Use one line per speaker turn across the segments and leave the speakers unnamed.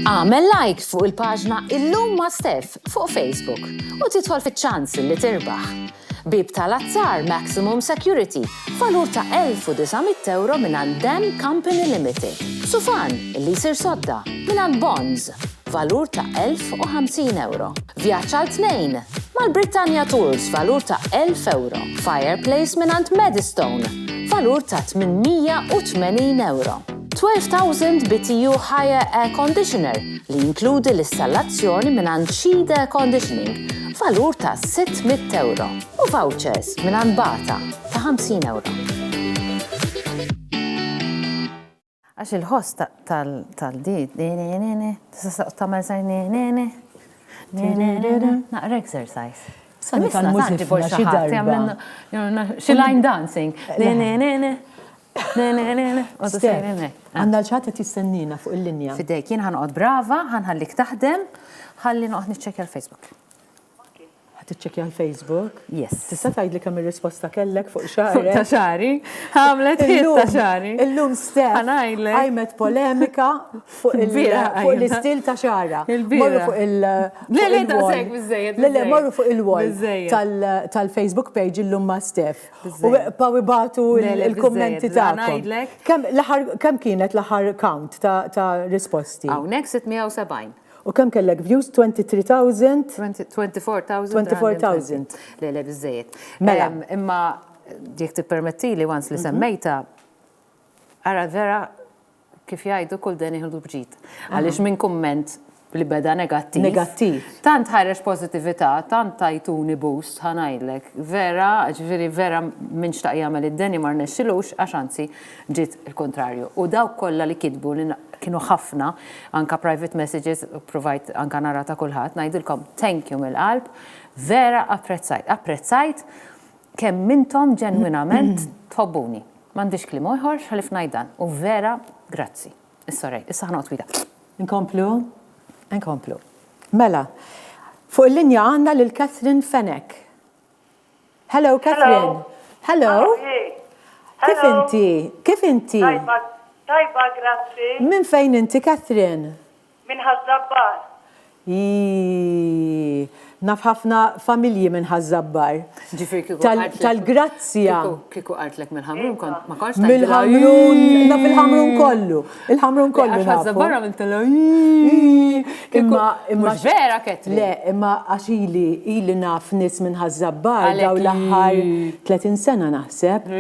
Għamel like fuq il-paġna Illum ma' Steph fuq Facebook u titħol fiċ-ċans li tirbaħ. Bib tal-azzar Maximum Security, valur ta' €1,900 minn Dem Company Limited. Sufan, li jsir sodda minn Bonds, valur ta' €1,050. Vjaġġ għal tnejn mal-Britannia Tours, valur ta' €1,000. Fireplace minn Medistone, valur ta' €880. 12,000 BTU Higher Air Conditioner li jinkludi l-installazzjoni minn Sheed Air Conditioning, valur ta' €600. U vouchers minn Bata ta' €50. Għax il-host tal-di, tista' tagħmel sajn naqra exercise.
Sani tal-mużika xi darba.
Xi line dancing.
Għandna l-ċata tistennina fuq il-linja.
Fidejk, jien ħanqod brava, ħanħallik taħdem, ħalli noqgħod niċċekkja l-Facebook.
Tiċċekkja l-Facebook?
Yes.
Tista' tgħidli kemm ir-risposta kellek fuq xahar.
Ta' xari, ħamlet ħiet ta' xari.
Illum Steph għajmet polemika fuq l-istil ta' xara. Morru fuq morru fuq il-wall tal-Facebook page Illum ma' Steph. U batu il-kommenti tagħkom. Kemm kienet l-aħħar count ta' risposti?
Hawnhekk 670.
U kemm kellek views? 23,000?
24,000. Le, bizzejiet.
Mela.
Imma dik tippermetti li once li semmejta, ara vera kif jgħidu kull den iħoldu bġid. Għaliex minn kumment li beda negattiv. Tant ħareġ pozitività, tant tajtuni boost ħanajdlek. Vera, ġifieri vera minn xtaq jagħmel id-deni ma rnexxilux għax anzi ġiet il-kontrarju. U dawk kollha li kitbu li kienu ħafna, anka private messages, provajt anka narata kulħadd, ngħidilkom thank you mill-qalb, vera apprezzajt kemm mintom ġenwinament tħobbuni. M'għandix kliem ieħor ħalif ngħidan u vera grazzi. Issa ħanoqgħod twila.
Inkomplu. Mela, fuq il-linja għandna lil Catherine Fenek. Hello, Catherine. Hello. Kif inti?
Tajba, grazzi.
Min fejn inti, Catherine?
Min Ħażabbar.
Naf ħafna familji minn Ħażabbar. Tal-Grazzja.
Kieku qartlek mill-ħamrun kont ma kontx
Mill-ħamrun, naf il-ħamrun kollu. Il-ħamrun kollu.
Ħażabbar minn imma vera Catherine.
Le, imma għax ili naf nis minn Ħażabbar daw l-aħħar 30 sena naħseb.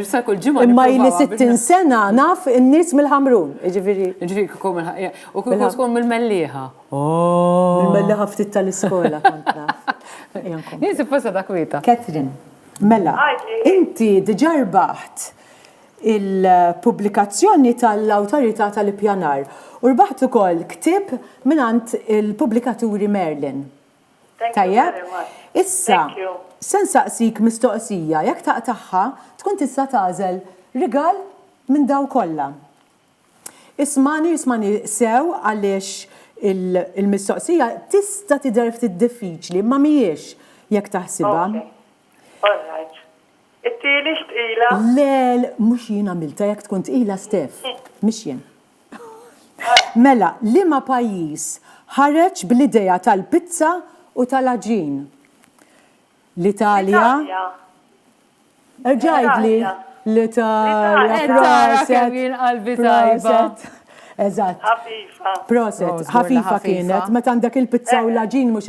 Imma ili 60 sena naf in-nies mill-ħamrun. Ġifieri
tkun mill-mellieħa.
Mill-mellieħa ftit tal-iskola kont naf.
Jinsi fosa dak wita.
Catherine, mela, inti diġà rbaħt il-pubblikazzjoni tal-Awtorità tal-Ippjanar u rbaħt ukoll ktieb mingħand il-Pubblikaturi Merlin. Tajjeb? Issa, se nsaqsik mistoqsija, jekk taqtaħħa tkun tista' tagħżel rigal minn daw kollha. Ismani sew għaliex il-mistoqsija tista' tidher ftit diffiċli, ma mhijiex jekk taħsibha.
All right. It-tieni x'tqila?
Le, mhux jien għamilta jekk tkun tqila Steph, mhux jien. Mela, liema pajjiż ħareġ bl-idea tal-pizza u tal-aġin? L-Italja? Erġajdli l-Italja. Eżatt. Proset, ħafifa kienet, meta għandek il-pizza u l-aġin mhux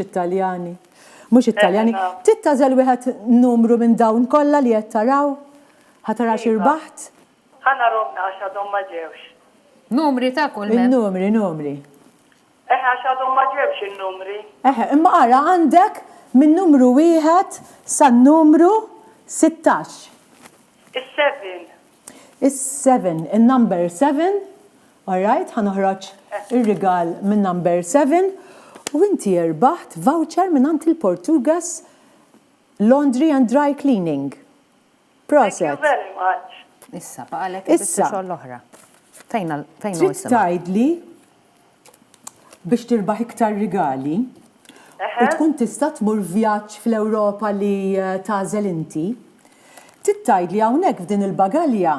Italjani. Tittażel wieħed numru minn dawn kollha li qed taraw? Ħatara xirbaħt?
Ħanarhomna għax għadhom ma ġewx.
Numri ta' kull
Il-numri.
Għax għadhom ma ġewx in-numri.
Imma ara għandek minn numru 1 san-numru 16. Is-7, in-number 7. All right, ħanoħroġ ir-rigal minn number 7 u inti rbaħt voucher minn il-Portugas Laundry and Dry Cleaning. Proset.
Thank you very much.
Issa, baqalek il-xogħol l-oħra. Fejn
tgħidli biex tirbaħ iktar rigali u tkun tista' tmur vjaġġ fl-Ewropa li tagħżel inti. Tgħidli hawnhekk f'din il-bagalja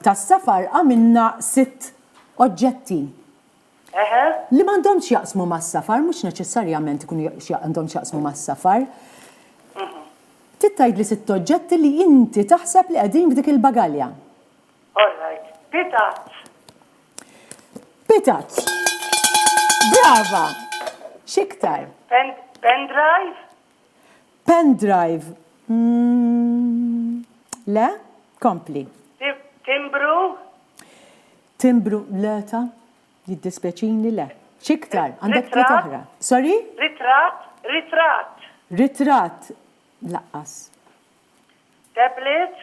tas-safar għamilna 6 oġġetti. li m'għandhomx jaqsmu mas-safar, mhux neċessarjament ikunu għandhom jaqsmu mas-safar. Titgħid li 6 oġġetti li inti taħseb li qegħdin f'dik il-bagalja.
All right. Pitats.
Pitats. Brava. X'iktar?
Pen drive.
Pen drive. Le? Kompli.
Timbru.
Timbru, le ta' jiddispeċini le. X'iktar? Għandek tliet oħra. Sorry?
Ritrat.
Ritrat. Laqqas.
Tablet.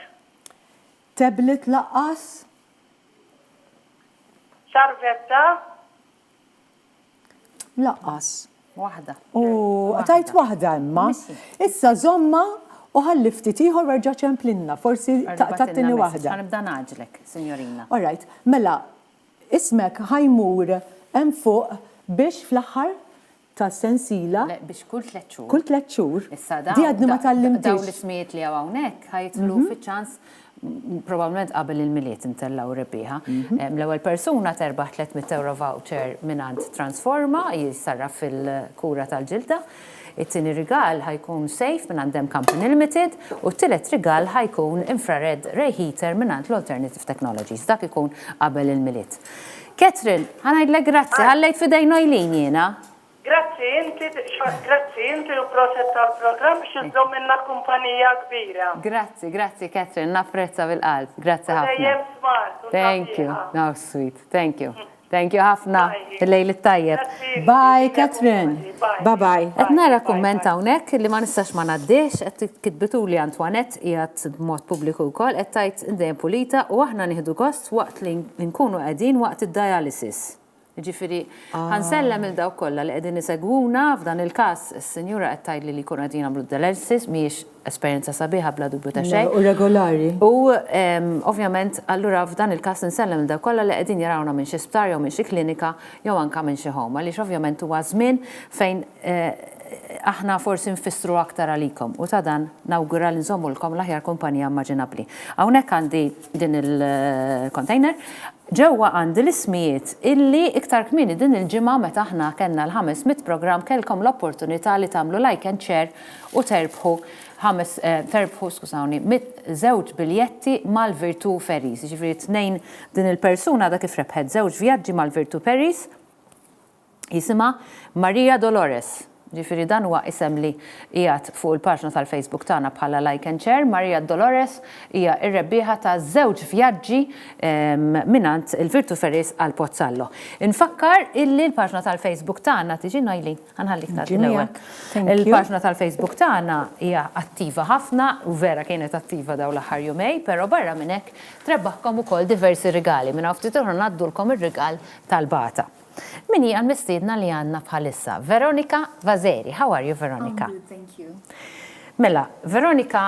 Tablet laqqas.
Sarvetta.
Laqqas.
Waħda.
Għatajt waħda imma. Issa zomma u ħalli ftit ieħor werġa' ċemplinna. Forsi tattini waħda.
Ħanibda naġlek, signorina.
All right. Mela, ismek ħajmur hemm fuq biex fl-aħħar ta' sensila.
Biex kull 3 xhur.
Kull 3 xhur.
Issa
Di għadni ma tallimtix.
dawn l-ismijiet li hawnhekk ħajtlu fiċ-ċans probabbilment qabel il-miliet intellaw rebbieħa. L-ewwel persuna terbaħ 300 euro voucher mingħand Transforma jissarraf fil-kura tal-ġilda. It-tieni rigal ħajkun safe mingħand Dem Company Limited u t-tielet rigal ħajkun infrared ray heater mingħand l-Alternative Technologies. Dak ikun qabel il-miliet. Catherine, ħanajdlek grazzi, ħallejt fidejn Ojlin jiena.
Grazzi, inti u proset tal-programm x'iżżomm minna kumpanija kbira.
Grazzi, Catherine, napprezza bil-qalb. Grazzi ħafna.
Dejjem smart.
Thank you. No, sweet. Thank you. Thank you ħafna. Il-lejl it-tajjeb.
Bye, Catherine. Bye-bye.
Qed nara kumment hawnhekk li ma nistax ma ngħaddiex qed kitbitu li Antoinette qiegħed b'mod pubbliku wkoll qed tgħid indejjem pulita u aħna nieħdu gost waqt li nkunu qegħdin waqt id-dialysis. Ġifieri ħansellem il dawk kollha li qegħdin isegwuna f'dan il-każ is-sinjura qed tgħidli li jkunu qegħdin jagħmlu dialysis mhijiex esperjenza sabiħa bla dubju ta' xejn.
U regolari.
U ovvjament allura f'dan il-każ insellem il dawk kollha li qegħdin jarawna minn xi sptar jew minn xi klinika jew anke minn xi home għaliex ovvjament huwa żmien fejn aħna forsi nfissru aktar għalikom u ta' dan nawgura li nżommulkom l-aħjar kumpanija immaġinabbli. Hawnhekk għandi din il-container, ġewwa għandi l-ismijiet illi iktar kmieni din il-ġimgħa meta aħna kellna l-500 programm kellkom l-opportunità li tagħmlu like and share u terbħu żewġ biljetti mal-Virtu Ferries. Ġifieri 2 din il-persuna dak kif rebħet żewġ vjaġġi mal-Virtu Ferries jisimha Maria Dolores. Ġifieri dan huwa isem li qiegħed fuq il-paġna tal-Facebook tagħna bħala like and share. Maria Dolores hija r-rebbieħa ta' żewġ vjaġġi mingħand il-Virtu Ferries għal Pozzallo. Infakkar illi l-paġna tal-Facebook tagħna tiġi Najli, ħanħallik tagħti l-ewwel. Il-paġna tal-Facebook tagħna hija attiva ħafna u vera kienet attiva dawn l-aħħar jumej, però barra minn hekk trebbaħkom ukoll diversi rigali. Minn ftit oħra ngħaddulkom ir-rigal tal-bata. Min hija l-mistiedna li għandna bħalissa? Veronika Vazeri. How are you, Veronika?
I'm good, thank you.
Mela, Veronika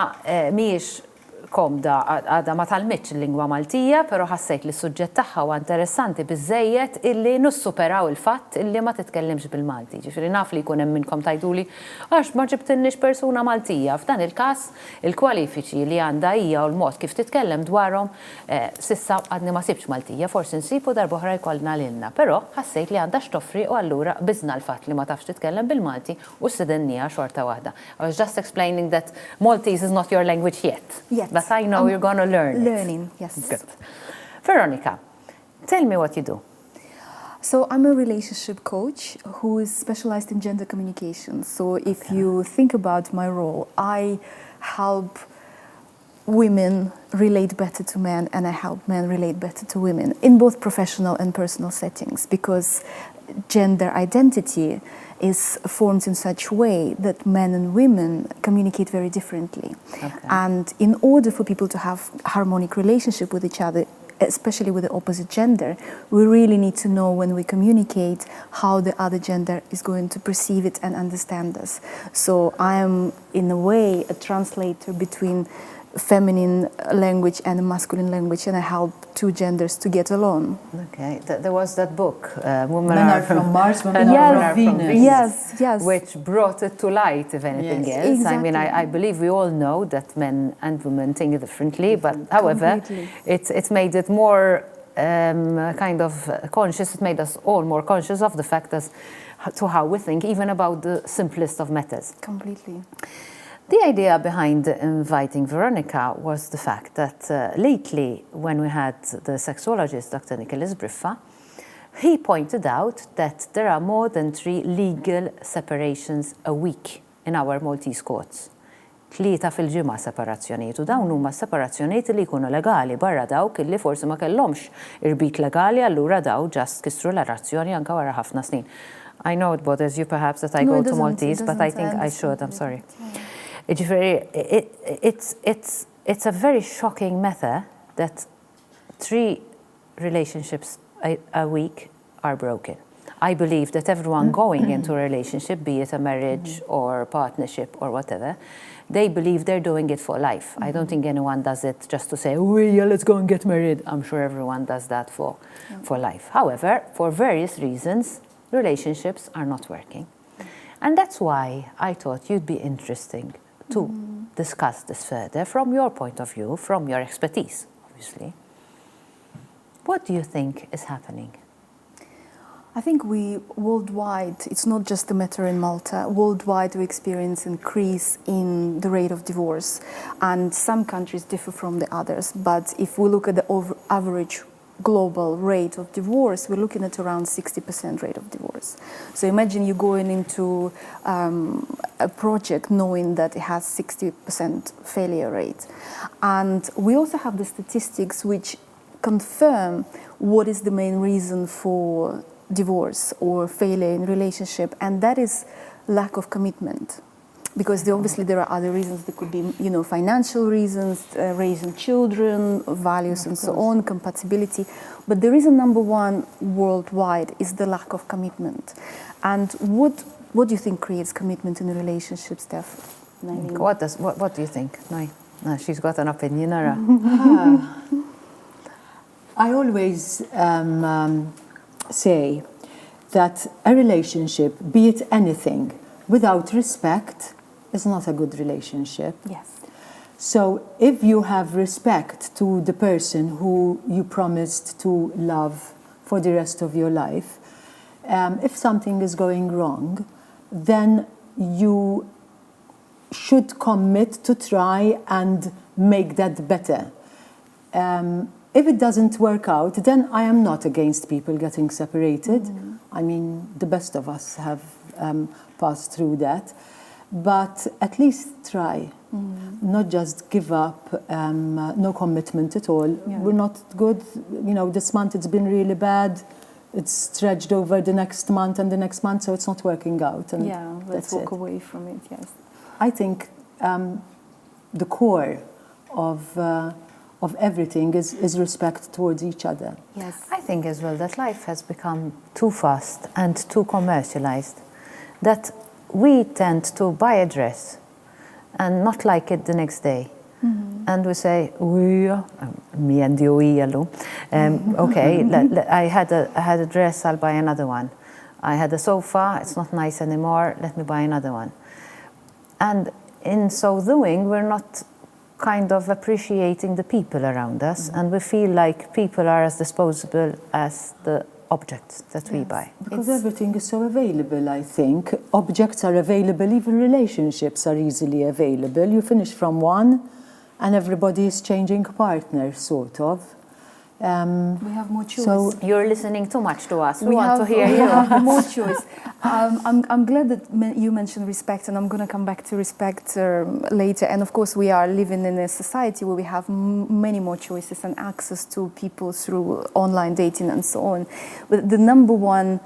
mhijiex komda għadha ma talmitx il-lingwa Maltija, però ħassejt li s-suġġett tagħha huwa interessanti biżejjed illi nussuperaw il-fatt illi ma titkellimx bil-Malti. Ġifieri naf li jkun hemm minnkom tgħiduli għax ma ġibtinniex persuna Maltija. F'dan il-każ il-kwalifiċi li għandha hija u l-mod kif titkellem dwarhom sissa għadni ma sibx Maltija, forsi nsibu darb'oħra jkollna lilna, però ħassejt li għandha x'toffri u allura biżna l-fatt li ma tafx titkellem bil-Malti u stidennija xorta waħda. I was just explaining that Maltese is not your language yet.
Yes.
But I know you're going to learn
Learning, yes.
Good. Veronica, tell me what you do.
So I'm a relationship coach who is specialized in gender communication. So if you think about my role, I help women relate better to men and I help men relate better to women in both professional and personal settings because gender identity is formed in such a way that men and women communicate very differently.
Okay.
And in order for people to have harmonic relationship with each other, especially with the opposite gender, we really need to know when we communicate how the other gender is going to perceive it and understand us. So I am, in a way, a translator between feminine language and masculine language, and I help two genders to get along.
Okay, there was that book, Women
Men are from Mars, Women are from Venus.
Yes.
Which brought it to light, if anything
Yes,
else. I mean,
exactly.
I believe we all know that men and women think differently, but however,
Completely.
it's made it more kind of conscious, it made us all more conscious of the fact as to how we think, even about the simplest of matters.
Completely.
The idea behind inviting Veronica was the fact that lately, when we had the sexologist, Dr. Nicholas Briffa, he pointed out that there are more than 3 legal separations a week in our Maltese courts. 3 fil-ġimgħa separazzjonijiet, u dawn huma separazzjonijiet li jkunu legali barra dawk illi forsi ma kellhomx irbit legali, allura daw ġast kissru l-arazzjoni anke wara ħafna snin. I know it bothers you perhaps that I go to Maltese, but I think I should, I'm sorry. It's a very shocking matter that 3 relationships a week are broken. I believe that everyone going into a relationship, be it a marriage or partnership or whatever, they believe they're doing it for life. I don't think anyone does it just to say, oh yeah, let's go and get married. I'm sure everyone does that for life. However, for various reasons, relationships are not working. And that's why I thought you'd be interesting to discuss this further from your point of view, from your expertise, obviously. What do you think is happening?
I think we worldwide, it's not just a matter in Malta, worldwide we experience increase in the rate of divorce, and some countries differ from the others, but if we look at the average global rate of divorce, we're looking at around 60% rate of divorce. So imagine you going into a project knowing that it has 60% failure rate. And we also have the statistics which confirm what is the main reason for divorce or failure in relationship, and that is lack of commitment. Because obviously there are other reasons. There could be, financial reasons, raising children, values and so on, compatibility. But the reason number one worldwide is the lack of commitment. And what do you think creates commitment in a relationship, Steph?
What do you think? No, she's got an opinion, Nara.
I always say that a relationship, be it anything, without respect is not a good relationship.
Yes.
So if you have respect to the person who you promised to love for the rest of your life, if something is going wrong, then you should commit to try and make that better. If it doesn't work out, then I am not against people getting separated. I mean, the best of us have passed through that. But at least try, not just give up, no commitment at all. Yeah. We're not good. This month it's been really bad. It's stretched over the next month and the next month, so it's not working out. And
let's walk away from it, yes.
I think the core of everything is respect towards each other.
Yes.
I think as well that life has become too fast and too commercialized, that we tend to buy a dress and not like it the next day. And we say, me and you, Illum. Okay, I had a dress, I'll buy another one. I had a sofa, it's not nice anymore, let me buy another one. And in so doing, we're not kind of appreciating the people around us, and we feel like people are as disposable as the objects that we buy.
Because everything is so available, I think. Objects are available, even relationships are easily available. You finish from one, and everybody is changing partners, sort of.
We have more choice.
So
you're listening too much to us. We want to hear you.
We have more choice. I'm glad that you mentioned respect, and I'm going to come back to respect later. And of course, we are living in a society where we have many more choices and access to people through online dating and so on. But the number one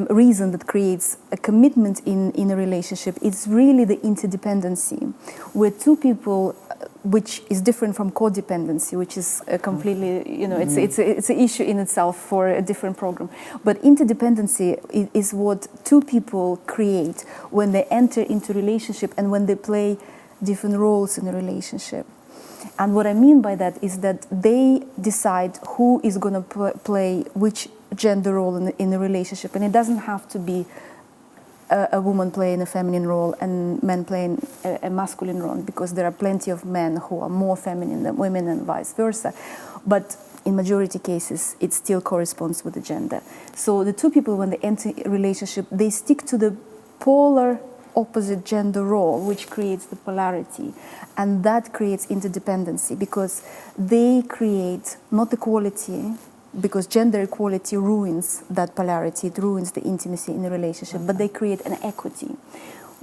reason that creates a commitment in a relationship is really the interdependency, where two people, which is different from codependency, which is completely, it's an issue in itself for a different program. But interdependency is what two people create when they enter into a relationship and when they play different roles in a relationship. And what I mean by that is that they decide who is going to play which gender role in a relationship. And it doesn't have to be a woman playing a feminine role and men playing a masculine role, because there are plenty of men who are more feminine than women and vice versa. But in majority cases, it still corresponds with the gender. So the two people, when they enter a relationship, they stick to the polar opposite gender role, which creates the polarity. And that creates interdependency because they create not equality, because gender equality ruins that polarity, it ruins the intimacy in the relationship, but they create an equity.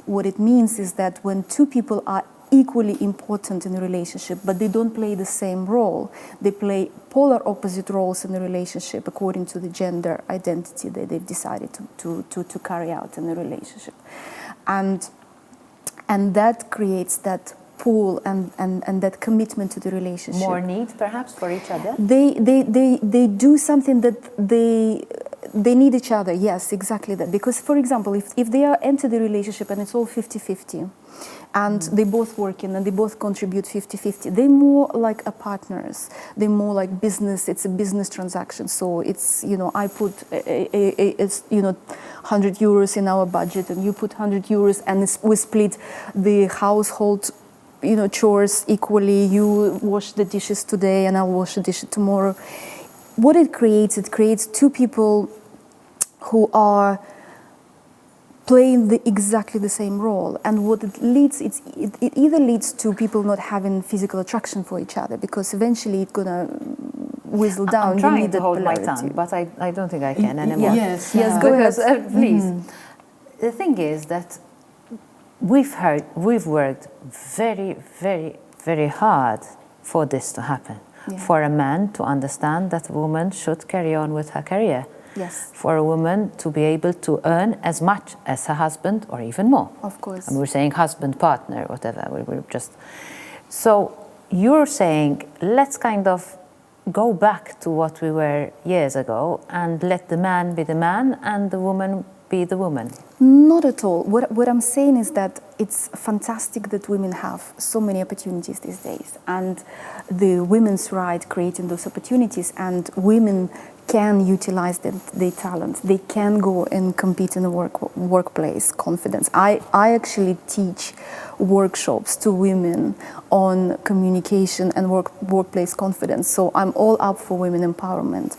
What it means is that when two people are equally important in a relationship, but they don't play the same role, they play polar opposite roles in the relationship according to the gender identity that they've decided to carry out in the relationship. And that creates that pull and that commitment to the relationship.
More need, perhaps, for each other?
They do something that they need each other, yes, exactly that. Because, for example, if they are enter the relationship and it's all 50-50, and they both working and they both contribute 50-50, they're more like a partners. They're more like business. It's a business transaction. So it's, I put, it's 100 euros in our budget and you put 100 euros and we split the household chores equally. You wash the dishes today and I'll wash the dishes tomorrow. What it creates two people who are playing exactly the same role. And what it leads, it either leads to people not having physical attraction for each other, because eventually it's gonna whizzle down.
I'm trying to hold my tongue, but I don't think I can anymore.
Yes, go ahead.
Please. The thing is that we've worked very, very, very hard for this to happen. Yeah. For a man to understand that a woman should carry on with her career.
Yes.
For a woman to be able to earn as much as her husband or even more.
Of course.
And we're saying husband, partner, whatever. We're just... So you're saying, let's kind of go back to what we were years ago and let the man be the man and the woman be the woman.
Not at all. What I'm saying is that it's fantastic that women have so many opportunities these days, and the women's right creating those opportunities, and women can utilize their talent. They can go and compete in the workplace confidence. I actually teach workshops to women on communication and workplace confidence. So I'm all up for women empowerment.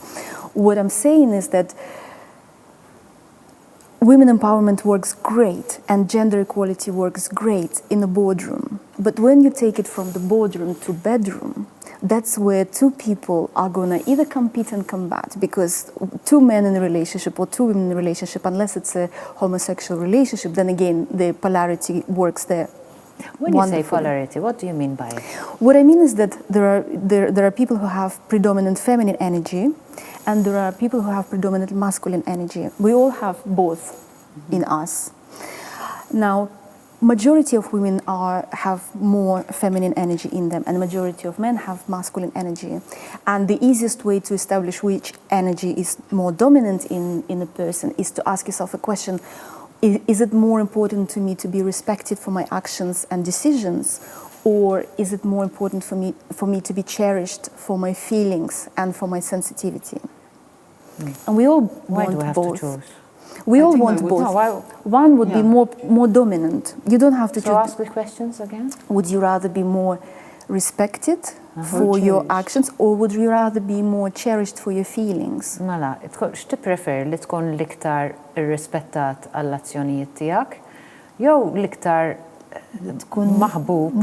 What I'm saying is that women empowerment works great and gender equality works great in the boardroom. But when you take it from the boardroom to bedroom, that's where two people are gonna either compete and combat, because two men in a relationship or two women in a relationship, unless it's a homosexual relationship, then again, the polarity works there.
When you say polarity, what do you mean by it?
What I mean is that there are people who have predominant feminine energy, and there are people who have predominant masculine energy. We all have both in us. Now, majority of women have more feminine energy in them, and the majority of men have masculine energy. And the easiest way to establish which energy is more dominant in a person is to ask yourself a question: is it more important to me to be respected for my actions and decisions, or is it more important for me to be cherished for my feelings and for my sensitivity? And we all want both.
To choose?
We all want both. One would be more dominant. You don't have to choose.
So ask the questions again.
Would you rather be more respected for your actions, or would you rather be more cherished for your feelings?
Mela, x'ti prefer li tkun l-iktar irrispettat għall-azzjonijiet tiegħek, jew l-iktar tkun maħbub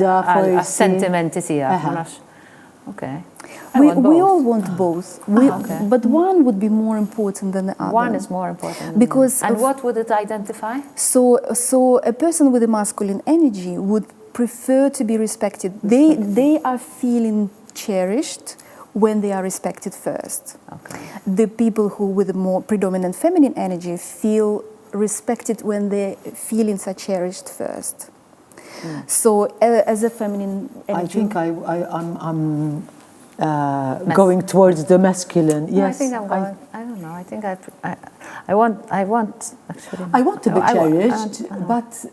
għall-sentimenti tiegħek? Okay.
We all want both, but one would be more important than the other.
One is more important.
Because
and what would it identify?
So a person with a masculine energy would prefer to be respected. They are feeling cherished when they are respected first. Okay. The people who with a more predominant feminine energy feel respected when their feelings are cherished first. So as a feminine energy,
I think I'm going towards the masculine. Yes,
I think I'm going. I don't know. I think I want actually.
I want to be cherished, but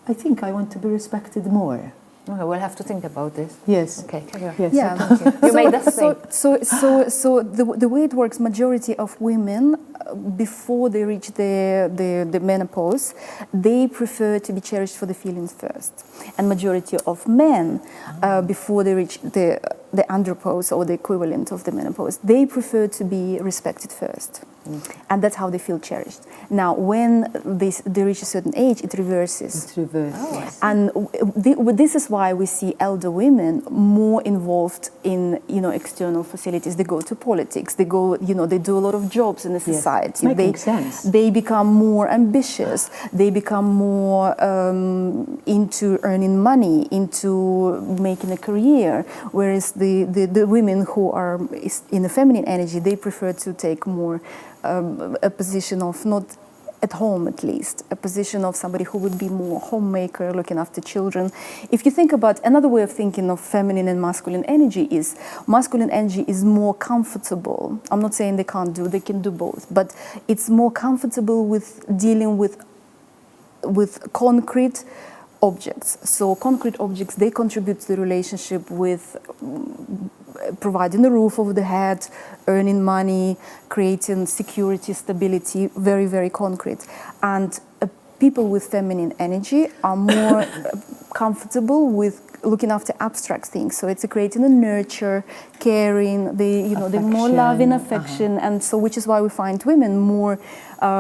I think I want to be respected more.
Okay, we'll have to think about this.
Yes.
Okay, carry on.
Yes.
Yeah.
You made us think.
So the way it works, majority of women, before they reach the menopause, they prefer to be cherished for the feelings first. And majority of men, before they reach the andropause or the equivalent of the menopause, they prefer to be respected first. And that's how they feel cherished. Now, when they reach a certain age, it reverses.
It's reversed.
Oh,
And this is why we see elder women more involved in, external facilities. They go to politics. They go, they do a lot of jobs in the society.
It's making sense.
They become more ambitious. They become more into earning money, into making a career. Whereas the women who are in the feminine energy, they prefer to take more a position of not at home, at least, a position of somebody who would be more homemaker, looking after children. If you think about another way of thinking of feminine and masculine energy is more comfortable. I'm not saying they can do both, but it's more comfortable with dealing with concrete objects. So concrete objects, they contribute to the relationship with providing the roof over the head, earning money, creating security, stability, very, very concrete. And people with feminine energy are more comfortable with looking after abstract things. So it's creating a nurture, caring, the more love and affection. And so, which is why we find women more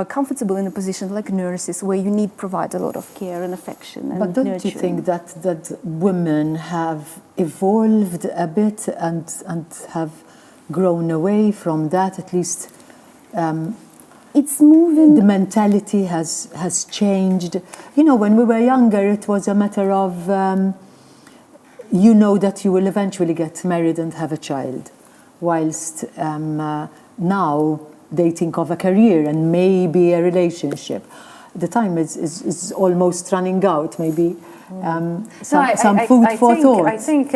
comfortable in a position like nurses, where you need to provide a lot of care and affection and
But don't
nurturing.
you think that women have evolved a bit and have grown away from that? At least
it's moving.
the mentality has changed. When we were younger, it was a matter of that you will eventually get married and have a child, whilst now they think of a career and maybe a relationship. The time is almost running out. Maybe some food for thought.
I think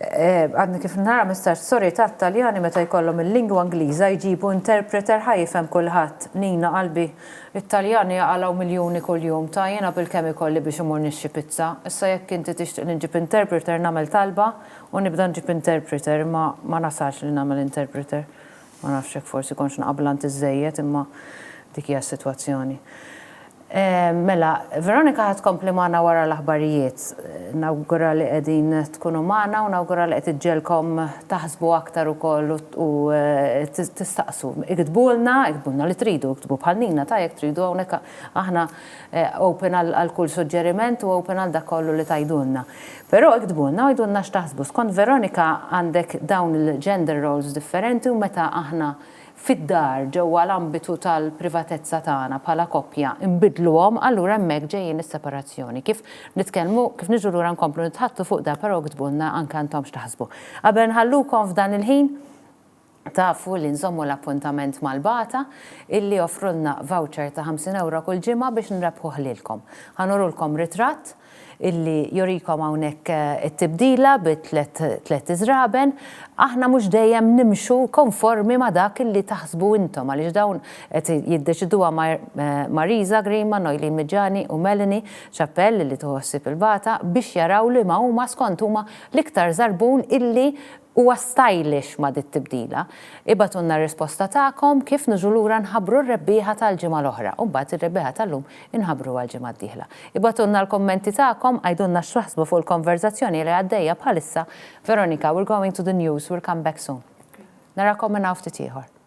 għadni kif nara Mr. Sorry ta' Taljani meta jkollhom il-lingwa Ingliża jġibu interpreter ħajfhem kulħadd. Nina qalbi it-Taljani jaqalgħu miljuni kuljum ta' jiena bil-kemm ikolli biex imur nixxi pizza. Issa jekk inti tixtieq nġib interpreter nagħmel talba u nibda nġib interpreter ma nasalx li nagħmel interpreter. Ma nafx hekk forsi konx naqablant iżejjed imma dik hija s-sitwazzjoni. Mela, Veronika ħad kompli magħna wara l-aħbarijiet. Nawgura li qegħdin tkunu magħna u nawgura li qed iġġielkom taħsbu aktar ukoll u tistaqsu. Iktbulna li tridu, iktbu bħal Nina ta' jekk tridu hawnhekk aħna open għal kull suġġeriment u open għal dak kollu li tajdulna. Però iktbulna u jdulna x'taħsbu. Skont Veronika għandek dawn il-gender roles differenti u meta aħna fid-dar ġewwa l-ambitu tal-privatezza tagħna bħala koppja inbidluhom, allura hemmhekk ġejjin is-separazzjoni. Kif niġu lura nkomplu nitħattu fuq da, però ktbulna anke intom x'taħsbu. Qabel nħallukom f'dan il-ħin tafu li nżommu l-appuntament mal-Bata illi offrulna voucher ta' 50 euro kull ġimgħa biex nrebħuh lilkom. Ħanurulkom ritratt illi jorikom hawnhekk it-tibdila bi tliet iżraben, aħna mhux dejjem nimxu konformi ma' dak illi taħsbu intom għaliex dawn qed jiddeċiduha Marisa Greenman, Noylin Miġani u Melanie Chappell illi tħossib il-Bata biex jaraw li ma huma skont huma l-iktar żarbun illi huwa stylish ma' dit tibdila. Ibatunna r-risposta tagħkom kif niġu lura nħabbru r-rebbieħa tal-ġimgħa l-oħra u mbagħad ir-rebbieħa tal-lum inħabbru għall-ġimgħa d-dieħla. Ibatunna l-kommenti tagħkom għajdulna x'taħsbu fuq il-konverzazzjoni li għaddejja bħalissa. Veronika, we're going to the news, we'll come back soon. Narakom minn ftit ieħor.